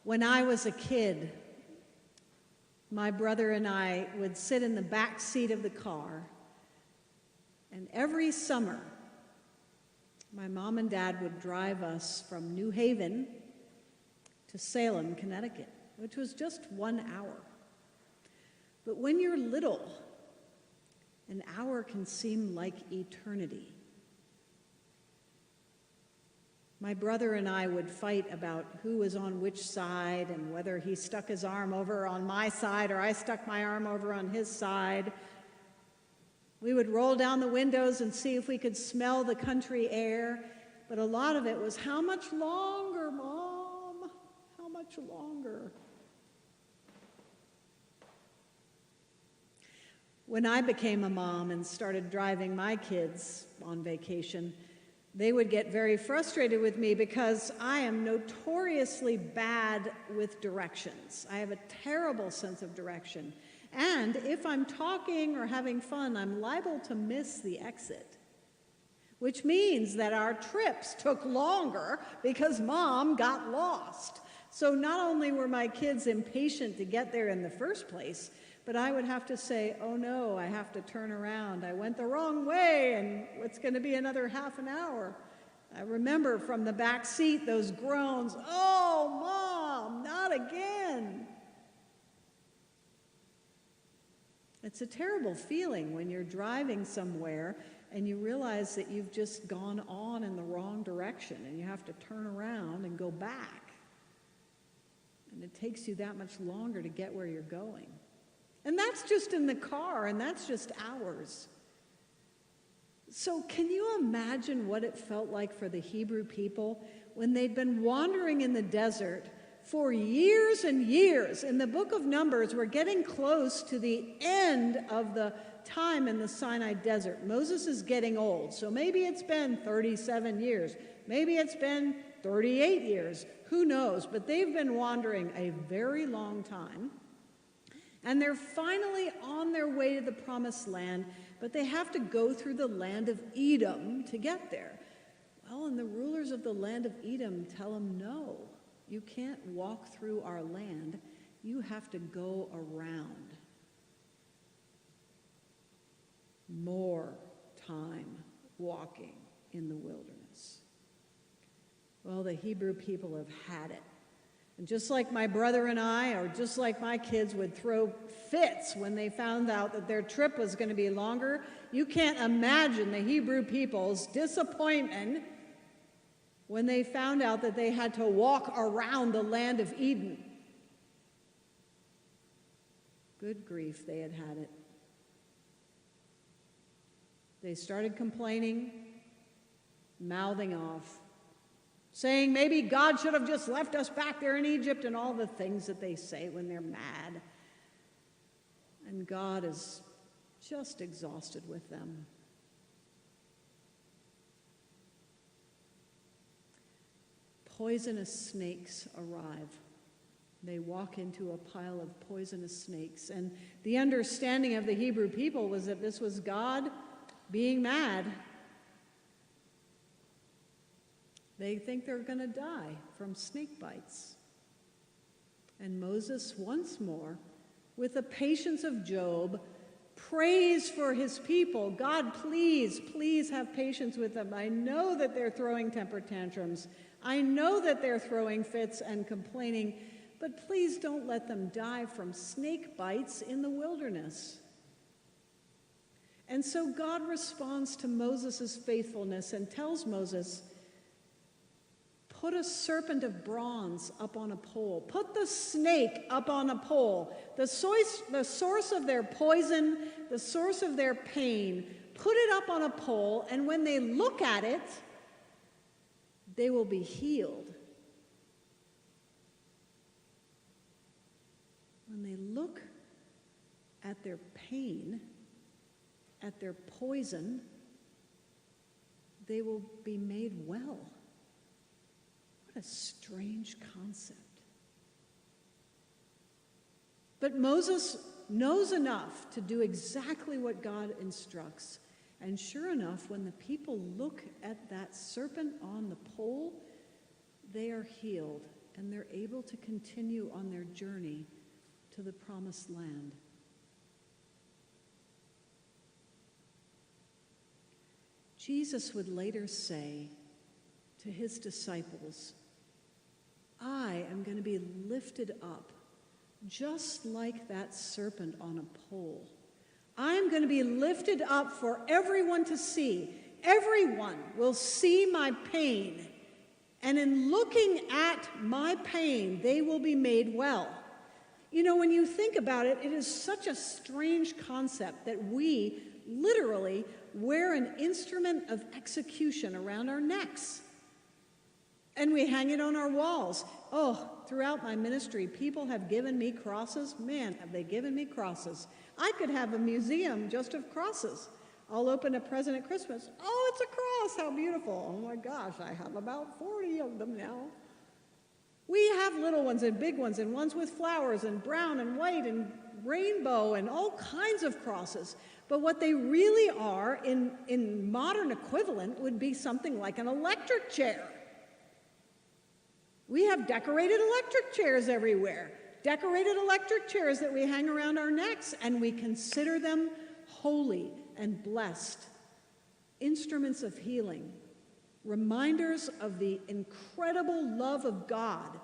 When I was a kid, my brother and I would sit in the back seat of the car, and every summer, my mom and dad would drive us from New Haven to Salem, Connecticut, which was just 1 hour. But when you're little, an hour can seem like eternity. My brother and I would fight about who was on which side and whether he stuck his arm over on my side or I stuck my arm over on his side. We would roll down the windows and see if we could smell the country air, but a lot of it was, how much longer, Mom? How much longer? When I became a mom and started driving my kids on vacation, they would get very frustrated with me because I am notoriously bad with directions. I have a terrible sense of direction. And if I'm talking or having fun, I'm liable to miss the exit, which means that our trips took longer because Mom got lost. So not only were my kids impatient to get there in the first place, but I would have to say, oh no, I have to turn around. I went the wrong way, and it's going to be another half an hour. I remember from the back seat those groans, oh, Mom, not again. It's a terrible feeling when you're driving somewhere and you realize that you've just gone on in the wrong direction and you have to turn around and go back. And it takes you that much longer to get where you're going. And that's just in the car, and that's just hours. So can you imagine what it felt like for the Hebrew people when they'd been wandering in the desert for years and years? In the book of Numbers, we're getting close to the end of the time in the Sinai desert. Moses is getting old, so maybe it's been 37 years. Maybe it's been 38 years. Who knows? But they've been wandering a very long time. And they're finally on their way to the promised land, but they have to go through the land of Edom to get there. Well, and the rulers of the land of Edom tell them, no, you can't walk through our land. You have to go around. More time walking in the wilderness. Well, the Hebrew people have had it. And just like my brother and I, or just like my kids would throw fits when they found out that their trip was going to be longer, you can't imagine the Hebrew people's disappointment when they found out that they had to walk around the land of Eden. Good grief, they had had it. They started complaining, mouthing off, saying maybe God should have just left us back there in Egypt, and all the things that they say when they're mad. And God is just exhausted with them. Poisonous snakes arrive. They walk into a pile of poisonous snakes. And the understanding of the Hebrew people was that this was God being mad. They think they're going to die from snake bites. And Moses, once more, with the patience of Job, prays for his people. God, please, please have patience with them. I know that they're throwing temper tantrums. I know that they're throwing fits and complaining, but please don't let them die from snake bites in the wilderness. And so God responds to Moses' faithfulness and tells Moses, put a serpent of bronze up on a pole. Put the snake up on a pole. The source of their poison, the source of their pain, put it up on a pole, and when they look at it, they will be healed. When they look at their pain, at their poison, they will be made well. What a strange concept. But Moses knows enough to do exactly what God instructs. And sure enough, when the people look at that serpent on the pole, they are healed and they're able to continue on their journey to the promised land. Jesus would later say to his disciples, I am going to be lifted up just like that serpent on a pole. I'm going to be lifted up for everyone to see. Everyone will see my pain. And in looking at my pain, they will be made well. You know, when you think about it, it is such a strange concept that we literally wear an instrument of execution around our necks. And we hang it on our walls. Oh, throughout my ministry, people have given me crosses. Man, have they given me crosses. I could have a museum just of crosses. I'll open a present at Christmas. Oh, it's a cross. How beautiful. Oh my gosh, I have about 40 of them now. We have little ones and big ones and ones with flowers and brown and white and rainbow and all kinds of crosses. But what they really are in modern equivalent would be something like an electric chair. We have decorated electric chairs everywhere. Decorated electric chairs that we hang around our necks, and we consider them holy and blessed. Instruments of healing. Reminders of the incredible love of God.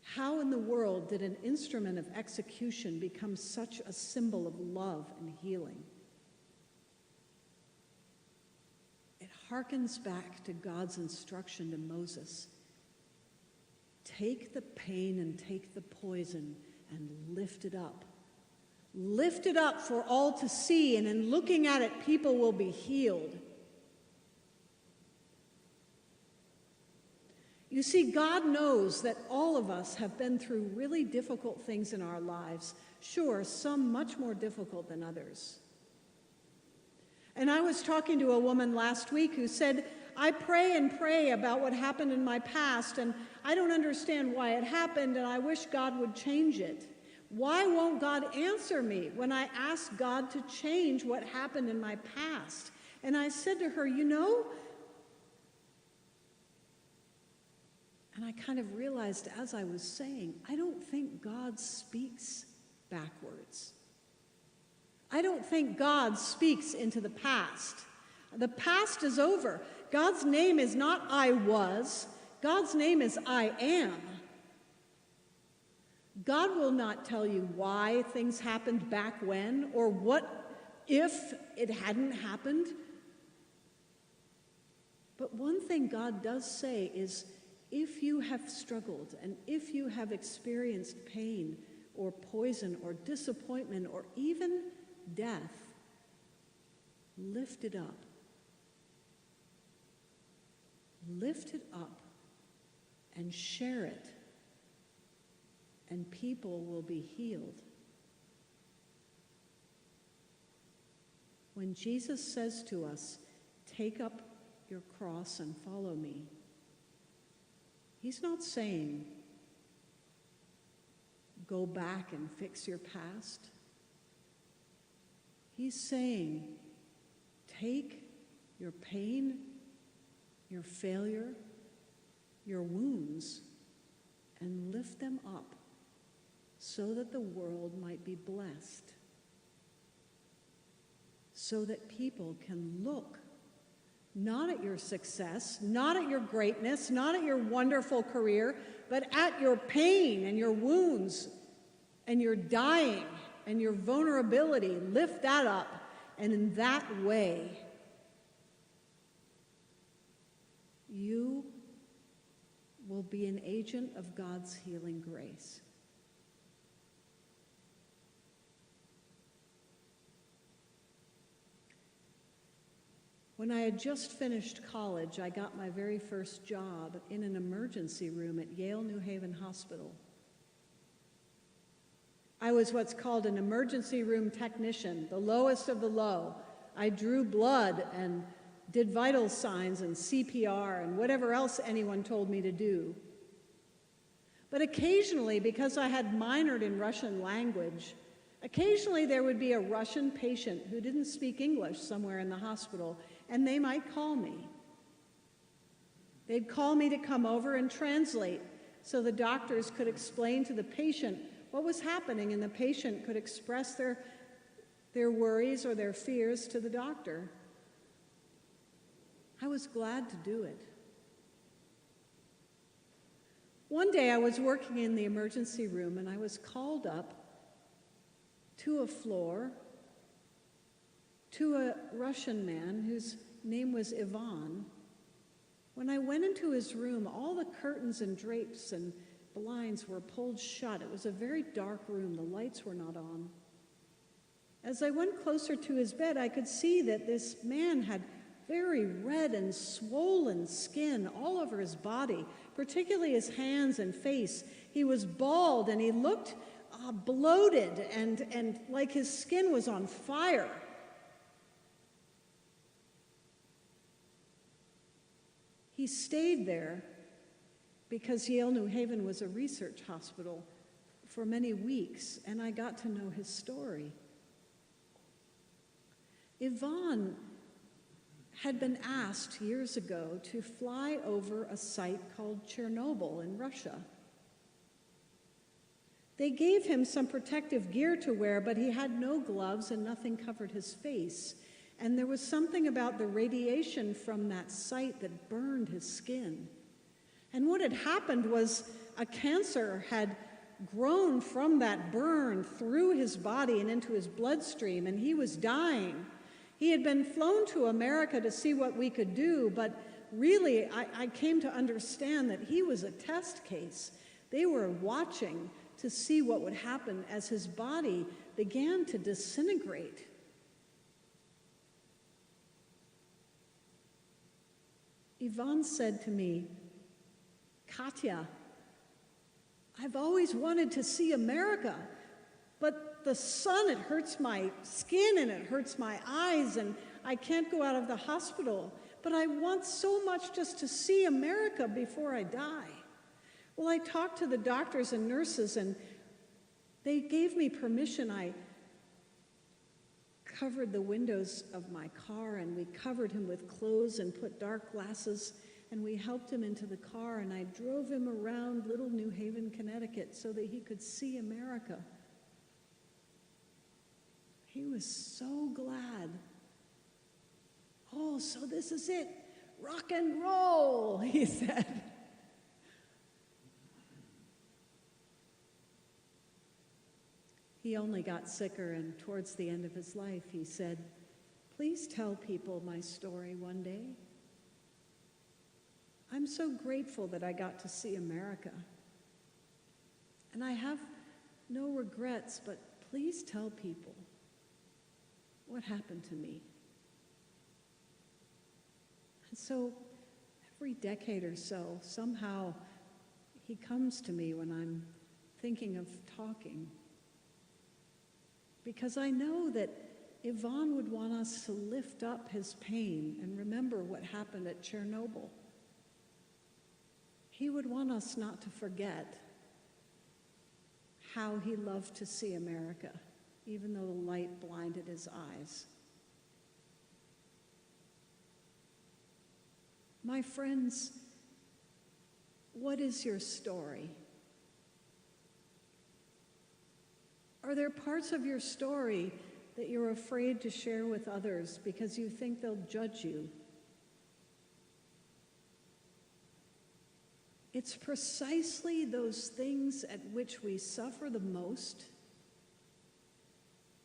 How in the world did an instrument of execution become such a symbol of love and healing? It harkens back to God's instruction to Moses. Take the pain and take the poison and lift it up. Lift it up for all to see, and in looking at it, people will be healed. You see, God knows that all of us have been through really difficult things in our lives. Sure, some much more difficult than others. And I was talking to a woman last week who said, I pray and pray about what happened in my past, and I don't understand why it happened, and I wish God would change it. Why won't God answer me when I ask God to change what happened in my past? And I said to her, you know, and I kind of realized as I was saying, I don't think God speaks backwards. I don't think God speaks into the past. The past is over. God's name is not I was. God's name is I am. God will not tell you why things happened back when, or what if it hadn't happened. But one thing God does say is, if you have struggled and if you have experienced pain or poison or disappointment or even death, lift it up. Lift it up and share it, and people will be healed. When Jesus says to us, take up your cross and follow me, he's not saying, go back and fix your past. He's saying, take your pain, your failure, your wounds, and lift them up so that the world might be blessed, so that people can look not at your success, not at your greatness, not at your wonderful career, but at your pain and your wounds and your dying and your vulnerability. Lift that up, and in that way, you will be an agent of God's healing grace. When I had just finished college, I got my very first job in an emergency room at Yale New Haven Hospital. I was what's called an emergency room technician, the lowest of the low. I drew blood and did vital signs and CPR and whatever else anyone told me to do. But occasionally, because I had minored in Russian language, occasionally there would be a Russian patient who didn't speak English somewhere in the hospital, and they might call me. They'd call me to come over and translate so the doctors could explain to the patient what was happening, and the patient could express their worries or their fears to the doctor. I was glad to do it. One day I was working in the emergency room and I was called up to a floor to a Russian man whose name was Yvonne. When I went into his room, all the curtains and drapes and blinds were pulled shut. It was a very dark room. The lights were not on. As I went closer to his bed, I could see that this man had very red and swollen skin all over his body, particularly his hands and face. He was bald and he looked bloated and like his skin was on fire. He stayed there because Yale New Haven was a research hospital for many weeks, and I got to know his story. Yvonne had been asked years ago to fly over a site called Chernobyl in Russia. They gave him some protective gear to wear, but he had no gloves and nothing covered his face. And there was something about the radiation from that site that burned his skin. And what had happened was a cancer had grown from that burn through his body and into his bloodstream, and he was dying. He had been flown to America to see what we could do, but really I came to understand that he was a test case. They were watching to see what would happen as his body began to disintegrate. Yvonne said to me, "Katya, I've always wanted to see America, but the sun, it hurts my skin and it hurts my eyes and I can't go out of the hospital, but I want so much just to see America before I die." Well, I talked to the doctors and nurses and they gave me permission. I covered the windows of my car and we covered him with clothes and put dark glasses and we helped him into the car and I drove him around Little New Haven, Connecticut so that he could see America. He was so glad. "Oh, so this is it, rock and roll," he said. He only got sicker, and towards the end of his life, he said, "Please tell people my story one day. I'm so grateful that I got to see America. And I have no regrets, but please tell people what happened to me." And so every decade or so, somehow he comes to me when I'm thinking of talking. Because I know that Yvonne would want us to lift up his pain and remember what happened at Chernobyl. He would want us not to forget how he loved to see America, even though the light blinded his eyes. My friends, what is your story? Are there parts of your story that you're afraid to share with others because you think they'll judge you? It's precisely those things at which we suffer the most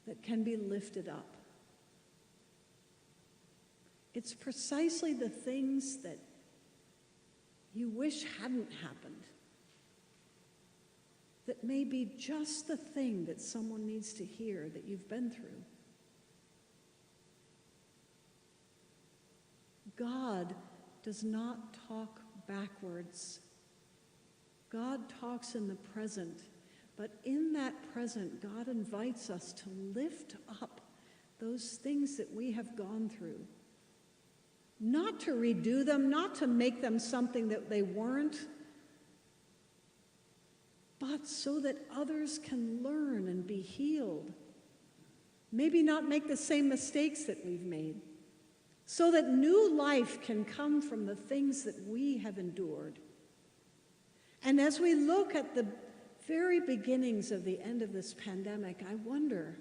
that can be lifted up. It's precisely the things that you wish hadn't happened that may be just the thing that someone needs to hear that you've been through. God does not talk backwards. God talks in the present, but in that present, God invites us to lift up those things that we have gone through. Not to redo them, not to make them something that they weren't, but so that others can learn and be healed. Maybe not make the same mistakes that we've made, so that new life can come from the things that we have endured. And as we look at the very beginnings of the end of this pandemic, I wonder,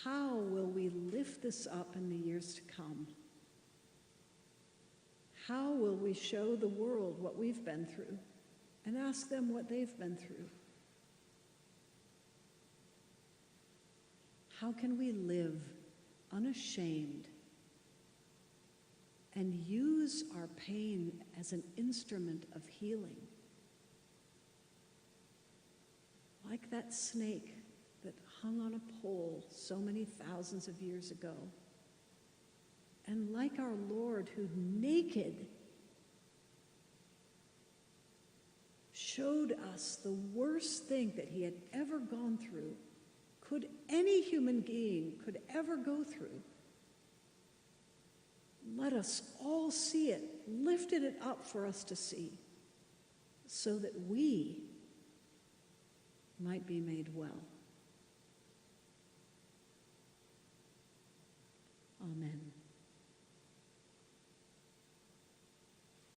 how will we lift this up in the years to come? How will we show the world what we've been through and ask them what they've been through? How can we live unashamed and use our pain as an instrument of healing? Like that snake that hung on a pole so many thousands of years ago. And like our Lord, who naked showed us the worst thing that he had ever gone through, could any human being could ever go through. Let us all see it, lifted it up for us to see, so that we might be made well.